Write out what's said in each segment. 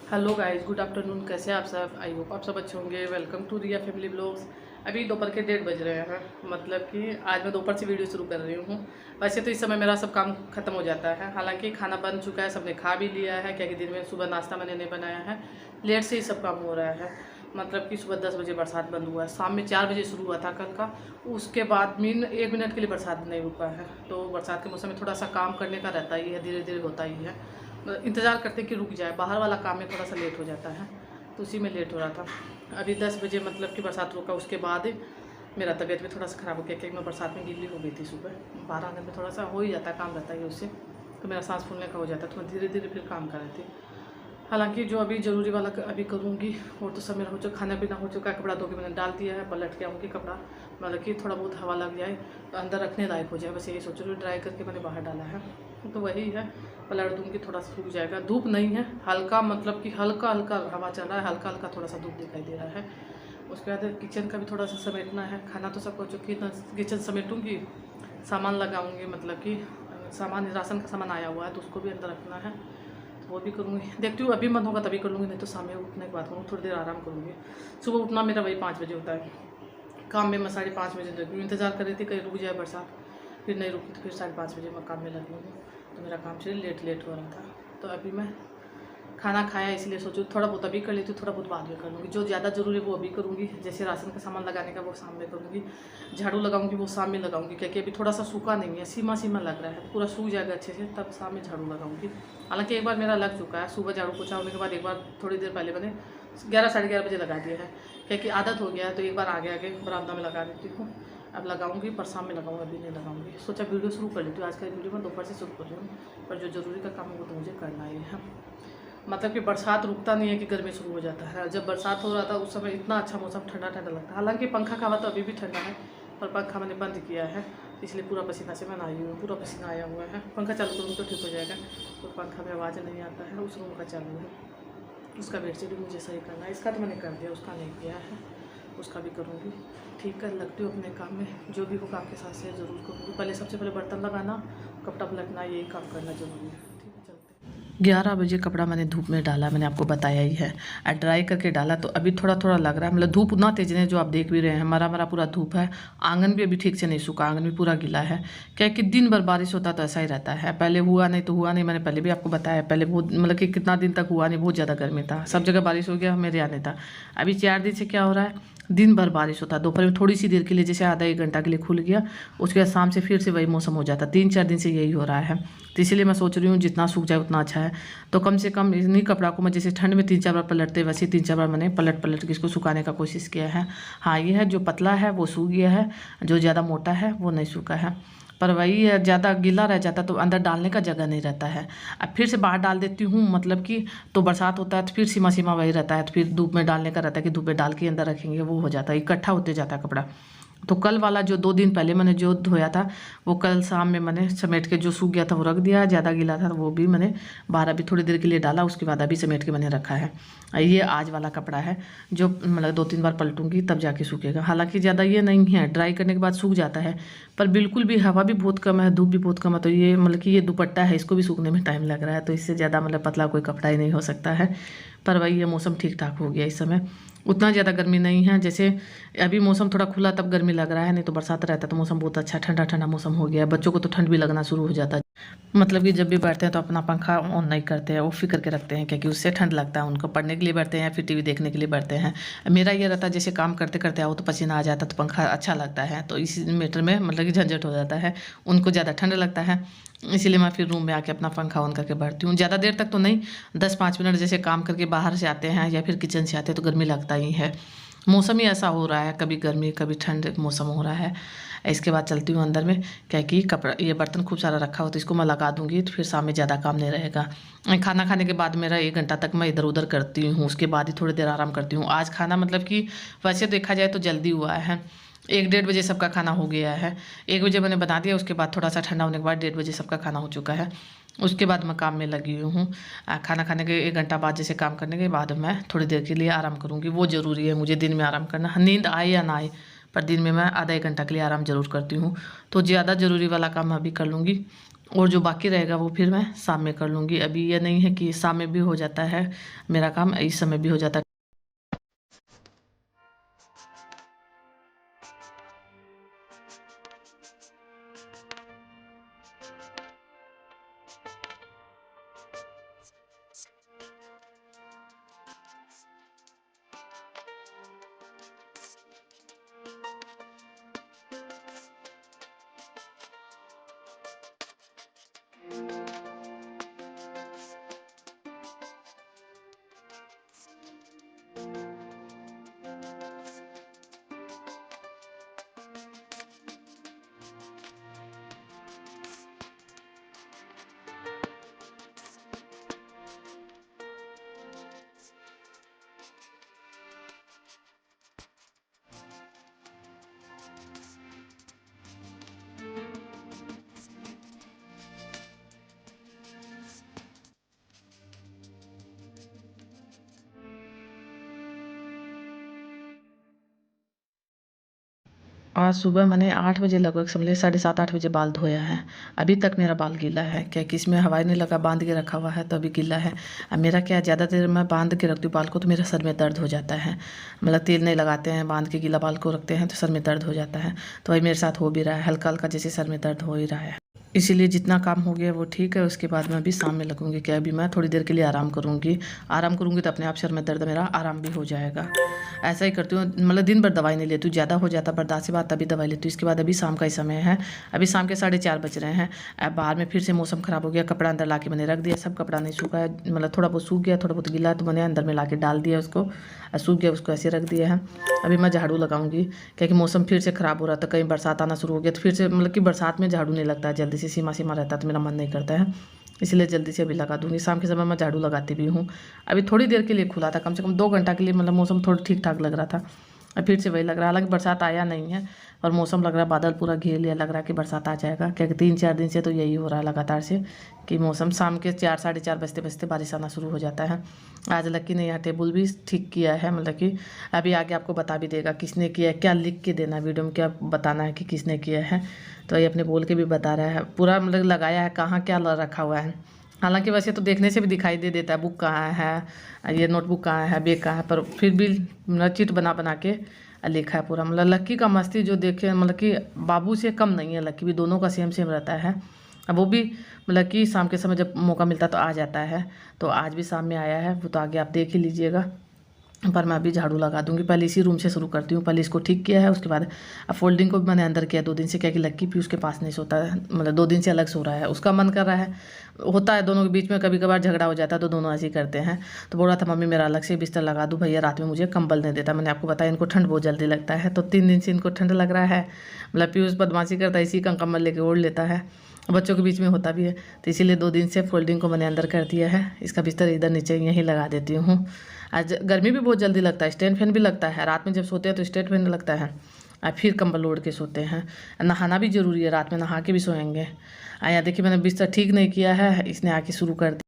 Hello guys, good afternoon. कैसे हैं आप सब? आई होप आप सब अच्छे होंगे। Welcome to Riya family blogs. अभी दोपहर के 1:30 बज रहे हैं। मतलब कि आज मैं दोपहर से वीडियो शुरू कर रही हूँ। वैसे तो इस समय मेरा सब काम खत्म हो जाता है। हालांकि खाना बन चुका है, सबने खा भी लिया है, क्या कि दिन में सुबह नाश्ता मैंने नहीं बनाया है। लेट से ही सब काम हो रहा है। मतलब कि सुबह 10 बजे बरसात बंद हुआ है, शाम में 4 बजे शुरू हुआ था कल का। उसके बाद 1 मिनट के लिए बरसात नहीं रुका है। तो बरसात के मौसम में थोड़ा सा काम करने का रहता ही है, धीरे धीरे होता ही है। इंतज़ार करते कि रुक जाए। बाहर वाला काम में थोड़ा सा लेट हो जाता है, तो उसी में लेट हो रहा था। अभी 10 बजे मतलब कि बरसात रुका, उसके बाद मेरा तबीयत भी थोड़ा सा ख़राब हो गया, क्योंकि मैं बरसात में गीली हो गई थी। सुबह बाहर आने में थोड़ा सा हो ही जाता है, काम रहता है उससे, तो मेरा सांस फूलने का हो जाता है। तो मैं धीरे धीरे फिर काम कर रही थी। हालांकि जो अभी ज़रूरी वाला अभी करूँगी, और तो सब मेरा हो चुका, खाना पीना हो चुका है। कपड़ा धो के मैंने डाल दिया है, पलट के आऊँगी कपड़ा, मतलब कि थोड़ा बहुत हवा लग जाए तो अंदर रखने लायक हो जाए। बस यही सोच रही हूँ, ड्राई करके मैंने बाहर डाला है, तो वही है। पलट दूँगी, थोड़ा सा सूख जाएगा। धूप नहीं है, हल्का, मतलब कि हल्का हल्का हवा चल रहा है, हल्का हल्का थोड़ा सा धूप दिखाई दे रहा है। उसके बाद किचन का भी थोड़ा सा समेटना है। खाना तो सब हो चुकी है, किचन समेटूँगी, सामान लगाऊँगी। मतलब कि सामान, राशन का सामान आया हुआ है, तो उसको भी अंदर रखना है, वो भी करूँगी। देखती हूँ, अभी मन होगा तभी कर लूँगी, नहीं तो शाम में उठने के बाद करूँगी। थोड़ी देर आराम करूँगी। सुबह उठना मेरा वही 5 बजे होता है। काम में मैं 5:30 बजे लगी हूँ। इंतज़ार कर रही थी कहीं रुक जाए बरसात, फिर नहीं रुकी, तो फिर 5:30 बजे मैं काम में लगी हूँ। तो मेरा काम चलिए लेट हो रहा था। तो अभी मैं खाना खाया, इसलिए सोचूँ थोड़ा बहुत अभी कर लेती हूँ, थोड़ा बहुत बाद में कर लूँगी। जो ज़्यादा ज़रूरी है वो अभी करूँगी, जैसे राशन का सामान लगाने का वो शाम में करूँगी। झाड़ू लगाऊंगी वो शाम में लगाऊंगी, क्योंकि अभी थोड़ा सा सूखा नहीं है, सीमा सीमा लग रहा है। पूरा सूख जाएगा अच्छे से, तब शाम में झाड़ू लगाऊंगी। हालांकि एक बार मेरा लग चुका है, सुबह झाड़ू पोछा होने के बाद एक बार थोड़ी देर पहले मैंने 11 साढ़े 11 बजे लगा दिया है, क्योंकि आदत हो गया है। तो एक बार आगे आगे बरामदा में लगा देती हूँ। अब लगाऊंगी, पर शाम में लगाऊंगी, अभी नहीं लगाऊंगी। सोचा वीडियो शुरू कर लेती हूँ। आज का वीडियो मैं दोपहर से शुरू कर रही हूँ, पर जो ज़रूरी का काम है वो तो मुझे करना ही है। मतलब कि बरसात रुकता नहीं है कि गर्मी शुरू हो जाता है। जब बरसात हो रहा था उस समय इतना अच्छा मौसम, ठंडा ठंडा लगता है। हालांकि पंखा का हवा तो अभी भी ठंडा है, पर पंखा मैंने बंद किया है, इसलिए पूरा पसीना से मैं नहाई हुई हूँ, पूरा पसीना आया हुआ है। पंखा चालू करूँगी तो ठीक हो जाएगा, तो पंखा में आवाज़ नहीं आता है। उस रूम का चालू है, उसका बेडशीट भी मुझे सही करना है। इसका तो मैंने कर दिया, उसका नहीं किया है, उसका भी करूँगी। ठीक कर लगती हूँ अपने काम में, जो भी होगा आपके साथ शेयर ज़रूर करूँगी। पहले सबसे पहले बर्तन लगाना, कपड़ा पलटना, यही काम करना ज़रूरी है। ठीक है, चलते 11 बजे कपड़ा मैंने धूप में डाला, मैंने आपको बताया ही है। ड्राई करके डाला, तो अभी थोड़ा थोड़ा लग रहा है, मतलब धूप उतना तेज नहीं, जो आप देख भी रहे हैं, मरा मरा पूरा धूप है। आंगन भी अभी ठीक से नहीं सूखा, आंगन भी पूरा गीला है। क्या कि दिन भर बारिश होता तो ऐसा ही रहता है। पहले हुआ नहीं तो हुआ नहीं, मैंने पहले भी आपको बताया। पहले बहुत, मतलब कि कितना दिन तक हुआ नहीं, बहुत ज़्यादा गर्मी था, सब जगह बारिश हो गया, मेरे यहाँ नहीं था। अभी 4 दिन से क्या हो रहा है, दिन भर बारिश होता है। दोपहर में थोड़ी सी देर के लिए, जैसे आधा 1 घंटा के लिए खुल गया, उसके बाद शाम से फिर से वही मौसम हो जाता है। 3-4 दिन से यही हो रहा है। तो इसलिए मैं सोच रही हूँ जितना सूख जाए उतना अच्छा है। तो कम से कम इन्हीं कपड़ा को मैं, जैसे ठंड में 3-4 बार पलटते, वैसे 3-4 बार मैंने पलट पलट के इसको सुखाने का कोशिश किया है। हाँ, ये है जो पतला है वो सूख गया है, जो ज़्यादा मोटा है वो नहीं सूखा है। पर वही है, ज़्यादा गीला रह जाता तो अंदर डालने का जगह नहीं रहता है। अब फिर से बाहर डाल देती हूँ, मतलब कि तो बरसात होता है तो फिर सीमा सीमा वही रहता है, तो फिर धूप में डालने का रहता है कि धूप में डाल के अंदर रखेंगे, वो हो जाता है, इकट्ठा होते जाता है कपड़ा। तो कल वाला जो 2 दिन पहले मैंने जो धोया था, वो कल शाम में मैंने समेट के, जो सूख गया था वो रख दिया, ज़्यादा गीला था वो भी मैंने बाहर अभी थोड़ी देर के लिए डाला, उसके बाद अभी समेट के मैंने रखा है। ये आज वाला कपड़ा है, जो मतलब 2-3 बार पलटूंगी तब जाके सूखेगा। हालांकि ज़्यादा ये नहीं है, ड्राई करने के बाद सूख जाता है, पर बिल्कुल भी हवा भी बहुत कम है, धूप भी बहुत कम है। तो ये मतलब कि ये दुपट्टा है, इसको भी सूखने में टाइम लग रहा है, तो इससे ज़्यादा मतलब पतला कोई कपड़ा ही नहीं हो सकता है। पर वही ये मौसम ठीक ठाक हो गया इस समय, उतना ज़्यादा गर्मी नहीं है। जैसे अभी मौसम थोड़ा खुला तब गर्मी लग रहा है, नहीं तो बरसात रहता तो मौसम बहुत अच्छा ठंडा ठंडा मौसम हो गया है। बच्चों को तो ठंड भी लगना शुरू हो जाता है, मतलब कि जब भी बैठते हैं तो अपना पंखा ऑन नहीं करते हैं, ऑफ ही करके रखते हैं, क्योंकि उससे ठंड लगता है उनको। पढ़ने के लिए बैठते हैं या फिर टीवी देखने के लिए बैठते हैं। मेरा ये रहता है, जैसे काम करते करते आओ तो पसीना आ जाता तो पंखा अच्छा लगता है, तो इसी मैटर में मतलब कि झंझट हो जाता है, उनको ज़्यादा ठंड लगता है। इसीलिए मैं फिर रूम में आके अपना पंखा ऑन करके बैठती हूँ। ज़्यादा देर तक तो नहीं, 10-5 मिनट, जैसे काम करके बाहर से आते हैं या फिर किचन से आते हैं तो गर्मी लगता ही है। मौसम ही ऐसा हो रहा है, कभी गर्मी कभी ठंड मौसम हो रहा है। इसके बाद चलती हूँ अंदर में, क्या कि कपड़ा, ये बर्तन खूब सारा रखा हो तो इसको मैं लगा दूँगी, तो फिर शाम में ज़्यादा काम नहीं रहेगा। खाना खाने के बाद मेरा 1 घंटा तक मैं इधर उधर करती हूँ, उसके बाद ही थोड़ी देर आराम करती हूँ। आज खाना मतलब कि वैसे देखा जाए तो जल्दी हुआ है, 1-1:30 बजे सबका खाना हो गया है। 1 बजे मैंने बना दिया, उसके बाद थोड़ा सा ठंडा होने के बाद 1:30 बजे सबका खाना हो चुका है। उसके बाद मैं काम में लगी हुई हूँ। खाना खाने के 1 घंटा बाद, जैसे काम करने के बाद मैं थोड़ी देर के लिए आराम करूँगी। वो ज़रूरी है मुझे दिन में आराम करना, नींद आए या ना आए, पर दिन में मैं आधा 1 घंटा के लिए आराम ज़रूर करती हूँ। तो ज़्यादा ज़रूरी वाला काम मैं अभी कर लूँगी, और जो बाकी रहेगा वो फिर मैं शाम में कर लूँगी। अभी ये नहीं है कि शाम में भी हो जाता है मेरा काम, इस समय भी हो जाता है। आज सुबह मैंने 8 बजे लगभग समझ लिया, 7:30-8 बजे बाल धोया है। अभी तक मेरा बाल गीला है, क्या कि इसमें हवा नहीं लगा, बांध के रखा हुआ है तो अभी गीला है। अब मेरा क्या है, ज़्यादा देर मैं बांध के रखती हूँ बाल को तो मेरा सर में दर्द हो जाता है। मतलब तेल नहीं लगाते हैं, बांध के गीला बाल को रखते हैं तो सर में दर्द हो जाता है। तो वही मेरे साथ हो भी रहा है, हल्का हल्का जैसे सर में दर्द हो ही रहा है। इसीलिए जितना काम हो गया वो ठीक है, उसके बाद मैं अभी शाम में लगूंगी। क्या अभी मैं थोड़ी देर के लिए आराम करूंगी तो अपने आप सर में दर्द मेरा आराम भी हो जाएगा। ऐसा ही करती हूँ, मतलब दिन भर दवाई नहीं लेती हूँ, ज़्यादा हो जाता बर्दाश्त के बाद तभी दवाई लेती हूँ। इसके बाद अभी शाम का ही समय है, अभी शाम के 4:30 बज रहे हैं। अब बाहर में फिर से मौसम ख़राब हो गया, कपड़ा अंदर ला के मैंने रख दिया, सब कपड़ा नहीं सूखा है, मतलब थोड़ा बहुत सूख गया, थोड़ा बहुत गीला है तो मैंने अंदर में ला के डाल दिया उसको, सूख गया उसको ऐसे रख दिया है। अभी मैं झाड़ू लगाऊंगी क्योंकि मौसम फिर से ख़राब हो रहा था, कहीं बरसात आना शुरू हो गया तो फिर से मतलब कि बरसात में झाड़ू नहीं लगता है जल्दी से, सीमा सीमा रहता है तो मेरा मन नहीं करता है, इसलिए जल्दी से अभी लगा दूंगी। शाम के समय मैं झाड़ू लगाती भी हूँ। अभी थोड़ी देर के लिए खुला था, कम से कम 2 घंटा के लिए, मतलब मौसम थोड़ा ठीक ठाक लग रहा था, अब फिर से वही लग रहा है। हालांकि बरसात आया नहीं है और मौसम लग रहा है बादल पूरा घेर लिया, लग रहा है कि बरसात आ जाएगा, क्योंकि 3-4 दिन से तो यही हो रहा है लगातार से कि मौसम शाम के 4-4:30 बजते बजते बारिश आना शुरू हो जाता है। आज लक्की ने यहाँ टेबल भी ठीक किया है, मतलब कि अभी आगे आपको बता भी देगा किसने किया है, क्या लिख के देना वीडियो में, क्या बताना है कि किसने किया है, तो ये अपने बोल के भी बता रहा है पूरा, मतलब लगाया है कहाँ क्या रखा हुआ है। हालांकि वैसे तो देखने से भी दिखाई दे देता है बुक कहाँ है, ये नोटबुक कहाँ है, बैग कहाँ है, पर फिर भी चिट बना बना के लिखा है पूरा। मतलब लक्की का मस्ती जो देखे, मतलब कि बाबू से कम नहीं है, लक्की भी दोनों का सेम सेम रहता है। अब वो भी मतलब कि शाम के समय जब मौका मिलता है तो आ जाता है, तो आज भी शाम में आया है, वो तो आगे आप देख ही लीजिएगा। पर मैं अभी झाड़ू लगा दूंगी, पहले इसी रूम से शुरू करती हूँ। पहले इसको ठीक किया है, उसके बाद अब फोल्डिंग को भी मैंने अंदर किया 2 दिन से, क्या कि लक्की भी उसके पास नहीं सोता है, मतलब 2 दिन से अलग सो रहा है, उसका मन कर रहा है, होता है दोनों के बीच में कभी कभार झगड़ा हो जाता है तो दोनों ऐसे ही करते हैं। तो बोल रहा था मम्मी मेरा अलग से बिस्तर लगा दूँ, भैया रात में मुझे कंबल नहीं देता। मैंने आपको बताया इनको ठंड बहुत जल्दी लगता है, तो 3 दिन से इनको ठंड लग रहा है। मतलब पीयूष बदमाशी करता है, इसी का कंबल लेके ओढ़ लेता है, बच्चों के बीच में होता भी है, तो इसीलिए 2 दिन से फोल्डिंग को मैंने अंदर कर दिया है। इसका बिस्तर इधर नीचे यहीं लगा देती हूँ। आज गर्मी भी बहुत जल्दी लगता है, स्टैंड फैन भी लगता है, रात में जब सोते हैं तो स्टैंड फैन लगता है, और फिर कंबल ओढ़ के सोते हैं। नहाना भी ज़रूरी है, रात में नहा के भी सोएंगे। आया देखिए मैंने बिस्तर ठीक नहीं किया है, इसने आके शुरू कर दिया।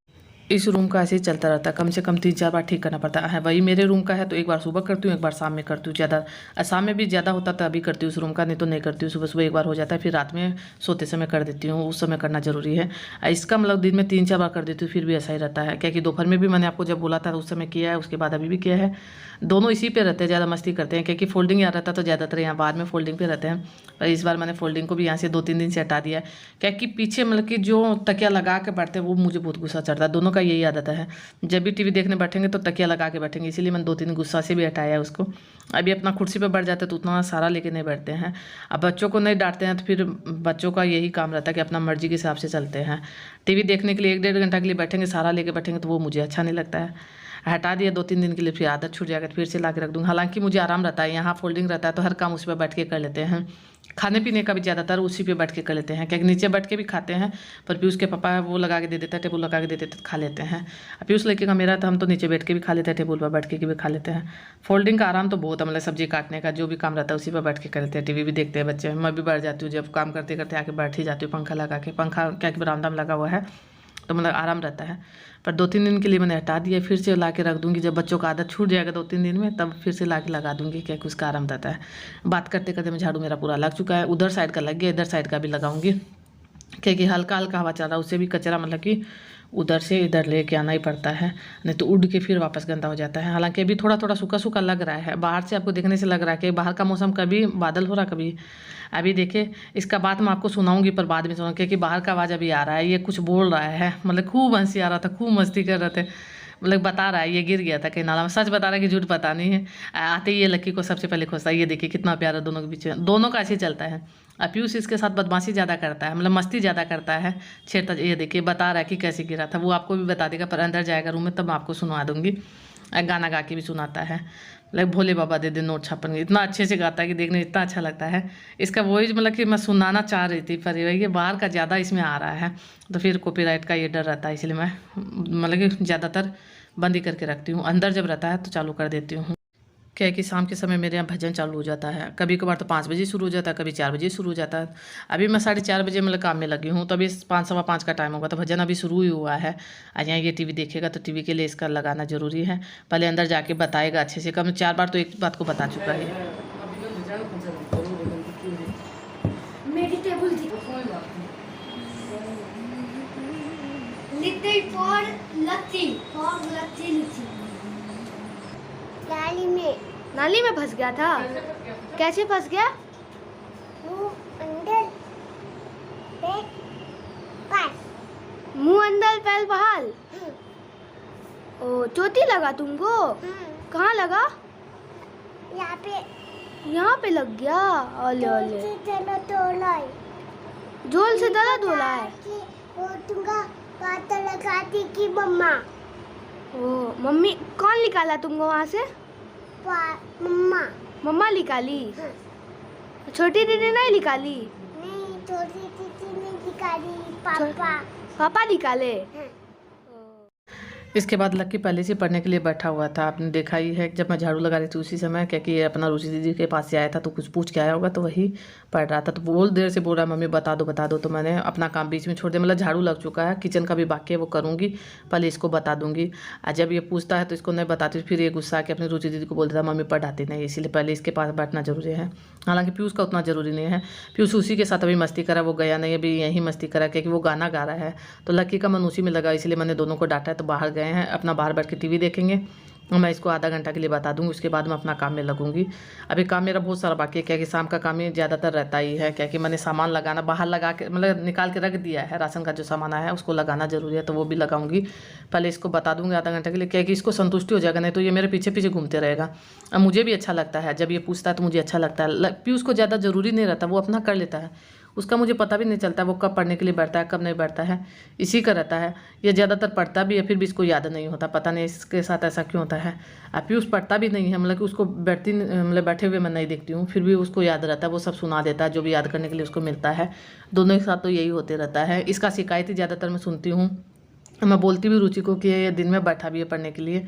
इस रूम का ऐसे ही चलता रहता है, कम से कम 3-4 बार ठीक करना पड़ता है। वही मेरे रूम का है तो एक बार सुबह करती हूँ, एक बार शाम में करती हूँ। ज़्यादा शाम में भी ज़्यादा होता तो अभी करती हूँ उस रूम का, नहीं तो नहीं करती हूँ। सुबह सुबह एक बार हो जाता है, फिर रात में सोते समय कर देती हूँ, उस समय करना जरूरी है। इसका मतलब दिन में 3-4 बार कर देती हूँ, फिर भी ऐसा ही रहता है। क्या कि दोपहर में भी मैंने आपको जब बोला था उस समय किया है, उसके बाद अभी भी किया है। दोनों इसी पे रहते हैं, ज़्यादा मस्ती करते हैं, क्योंकि फोल्डिंग यहाँ रहता तो ज़्यादातर यहाँ बाद में फोल्डिंग पे रहते हैं। पर इस बार मैंने फोल्डिंग को भी यहाँ से 2-3 दिन से हटा दिया है, क्या कि पीछे मतलब कि जो तकिया लगा के बैठते हैं वो मुझे बहुत गुस्सा चढ़ता है। दोनों का यही आदत है, जब भी टीवी देखने बैठेंगे तो तकिया लगा के बैठेंगे, इसीलिए मैंने 2-3 गुस्सा से भी हटाया है उसको। अभी अपना कुर्सी पर बैठ जाते हैं तो उतना सारा लेके नहीं बैठते हैं। अब बच्चों को नहीं डांटते हैं तो फिर बच्चों का यही काम रहता है कि अपना मर्जी के हिसाब से चलते हैं। टीवी देखने के लिए 1-1.5 घंटा के लिए बैठेंगे, सारा लेके बैठेंगे तो वो मुझे अच्छा नहीं लगता है। हटा दिया 2-3 दिन के लिए, फिर आदत छूट जाएगा तो फिर से ला के रख दूँगा। हालांकि मुझे आराम रहता है, यहाँ फोल्डिंग रहता है तो हर काम उसी पर बैठ के कर लेते हैं। खाने पीने का भी ज़्यादातर उसी पे बैठ के कर लेते हैं, क्योंकि नीचे बैठ के भी खाते हैं, पर पीयूष के पापा वो लगा के दे देता है, टेबल लगा के दे देते तो खा लेते हैं। पीयूष लेके का मेरा तो हम तो नीचे बैठ के भी खा लेते हैं, टेबल पर बैठ के भी खा लेते हैं। फोल्डिंग का आराम तो बहुत है, मतलब सब्जी काटने का जो भी काम रहता है उसी पर बैठ के कर लेते हैं। टीवी भी देखते हैं बच्चे, मैं भी बैठ जाती हूँ, जब काम करते करते आके बैठ ही जाती हूँ पंखा लगा के। पंखा क्या कि बरामदा में लगा हुआ है तो मतलब आराम रहता है। पर 2-3 दिन के लिए मैंने हटा दिया, फिर से ला के रख दूँगी। जब बच्चों का आदत छूट जाएगा 2-3 दिन में तब फिर से ला के लगा दूँगी, क्या कि उसका आराम रहता है। बात करते करते में झाड़ू मेरा पूरा लग चुका है, उधर साइड का लग गया, इधर साइड का भी लगाऊंगी। क्योंकि हल्का हल्का हवा चल रहा है, उससे भी कचरा मतलब कि उधर से इधर लेके आना ही पड़ता है, नहीं तो उड़ के फिर वापस गंदा हो जाता है। हालांकि अभी थोड़ा थोड़ा सूखा सूखा लग रहा है, बाहर से आपको देखने से लग रहा है कि बाहर का मौसम कभी बादल हो रहा कभी। अभी देखिए इसका बात मैं आपको सुनाऊंगी, पर बाद में सुनाऊंगी क्योंकि बाहर का आवाज़ अभी आ रहा है, ये कुछ बोल रहा है, मतलब खूब हंसी आ रहा था, खूब मस्ती कर रहे थे, मतलब बता रहा है ये गिर गया था कहीं नाला में, सच बता रहा है कि झूठ पता नहीं है। आते ही ये लक्की को सबसे पहले खोजता है, ये देखिए कितना प्यारा दोनों के बीच में, दोनों का ऐसे ही चलता है। और पीयूष इसके साथ बदमाशी ज़्यादा करता है, मतलब मस्ती ज़्यादा करता है, छेड़ता। ये देखिए बता रहा है कि कैसे गिरा था, वो आपको भी बता देगा, पर अंदर जाएगा रूम में तब मैं आपको सुनवा दूंगी। गाना गा के भी सुनाता है, लाइक भोले बाबा दे दे नोट छापन, इतना अच्छे से गाता है कि देखने इतना अच्छा लगता है। इसका वॉइस मतलब कि मैं सुनाना चाह रही थी, पर ये बाहर का ज़्यादा इसमें आ रहा है, तो फिर कॉपीराइट का ये डर रहता है, इसलिए मैं मतलब कि ज़्यादातर बंद ही करके रखती हूँ। अंदर जब रहता है तो चालू कर देती हूँ। क्या है कि शाम के समय मेरे यहाँ भजन चालू हो जाता है, कभी कभार तो 5 बजे शुरू हो जाता है, कभी 4 बजे शुरू हो जाता है। अभी मैं 4:30 बजे मतलब काम में लगी हूँ, तो अभी 5 सवा 5 का टाइम होगा, तो भजन अभी शुरू ही हुआ है। आज यहाँ ये टीवी देखेगा तो टीवी के लिए इसका लगाना ज़रूरी है, पहले अंदर जाके बताएगा अच्छे से, कम 4 बार तो एक बात को बता चुका है। नाली में फंस गया था। कैसे फंस गया? मुंह अंदर पैर बाहर। ओ चोटी लगा तुमको? कहाँ लगा? यहाँ पे लग गया। ओले ओले झोल से दर्द हो रहा है। मम्मा ओ मम्मी कौन निकाला तुमको वहाँ से? मम्मा निकाली। छोटी दीदी नहीं निकाली? नहीं, छोटी दीदी नहीं निकाली, पापा निकाले। इसके बाद लक्की पहले से पढ़ने के लिए बैठा हुआ था, आपने देखा ही है जब मैं झाड़ू लगा रही थी उसी समय, क्योंकि ये अपना रुचि दीदी के पास से आया था तो कुछ पूछ के आया होगा, तो वही पढ़ रहा था। तो बहुत देर से बोल रहा है मम्मी बता दो, तो मैंने अपना काम बीच में छोड़ दिया, मतलब झाड़ू लग चुका है, किचन का भी बाकी है वो करूँगी, पहले इसको बता दूंगी। और जब ये पूछता है तो इसको नहीं बताती, फिर ये गुस्सा के अपनी रुचि दीदी को बोल देता मम्मी पढ़ाती नहीं, इसीलिए पहले इसके पास बैठना जरूरी है। हालांकि पीयूष का उतना ज़रूरी नहीं है, पीयूष उसी के साथ अभी मस्ती करा, वो गया नहीं, अभी यहीं मस्ती करा क्योंकि वो गाना गा रहा है, तो लक्की का मन उसी में लगा, इसलिए मैंने दोनों को डांटा है, तो बाहर गए हैं, अपना बाहर बैठ के टीवी देखेंगे। मैं इसको आधा घंटा के लिए बता दूंगी, उसके बाद मैं अपना काम में लगूंगी। अभी काम मेरा बहुत सारा बाकी है, क्या कि शाम का काम ही ज़्यादातर रहता ही है, क्या कि मैंने सामान लगाना बाहर लगा के मतलब निकाल के रख दिया है, राशन का जो सामान आया है उसको लगाना जरूरी है, तो वो भी लगाऊंगी। पहले इसको बता दूंगी आधा घंटे के लिए, क्या कि इसको संतुष्टि हो जाएगा, नहीं तो ये मेरे पीछे पीछे घूमते रहेगा। अब मुझे भी अच्छा लगता है जब ये पूछता है, तो मुझे अच्छा लगता है। पीयूष को ज़्यादा ज़रूरी नहीं रहता, वो अपना कर लेता है, उसका मुझे पता भी नहीं चलता वो कब पढ़ने के लिए बैठता है कब नहीं बैठता है, इसी का रहता है। ये ज़्यादातर पढ़ता भी है फिर भी इसको याद नहीं होता, पता नहीं इसके साथ ऐसा क्यों होता है। पीयूष पढ़ता भी नहीं है, मतलब कि उसको मतलब बैठे हुए मैं नहीं देखती हूँ, फिर भी उसको याद रहता है, वो सब सुना देता है जो भी याद करने के लिए उसको मिलता है। दोनों के साथ तो यही होते रहता है। इसका शिकायत ही ज़्यादातर मैं सुनती हूँ, मैं बोलती भी रुचि को कि ये दिन में बैठा भी है पढ़ने के लिए,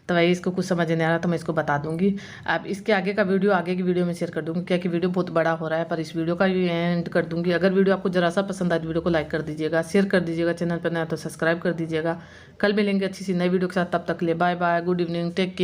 तो वही इसको कुछ समझ नहीं आ रहा, तो मैं इसको बता दूंगी। अब इसके आगे का वीडियो आगे की वीडियो में शेयर कर दूंगी, क्या कि वीडियो बहुत बड़ा हो रहा है, पर इस वीडियो का भी एंड कर दूंगी। अगर वीडियो आपको जरा सा पसंद आए तो वीडियो को लाइक कर दीजिएगा, शेयर कर दीजिएगा, चैनल पर नया तो सब्सक्राइब कर दीजिएगा। कल मिलेंगे अच्छी सी नई वीडियो के साथ, तब तक के लिए bye bye, good evening, take care.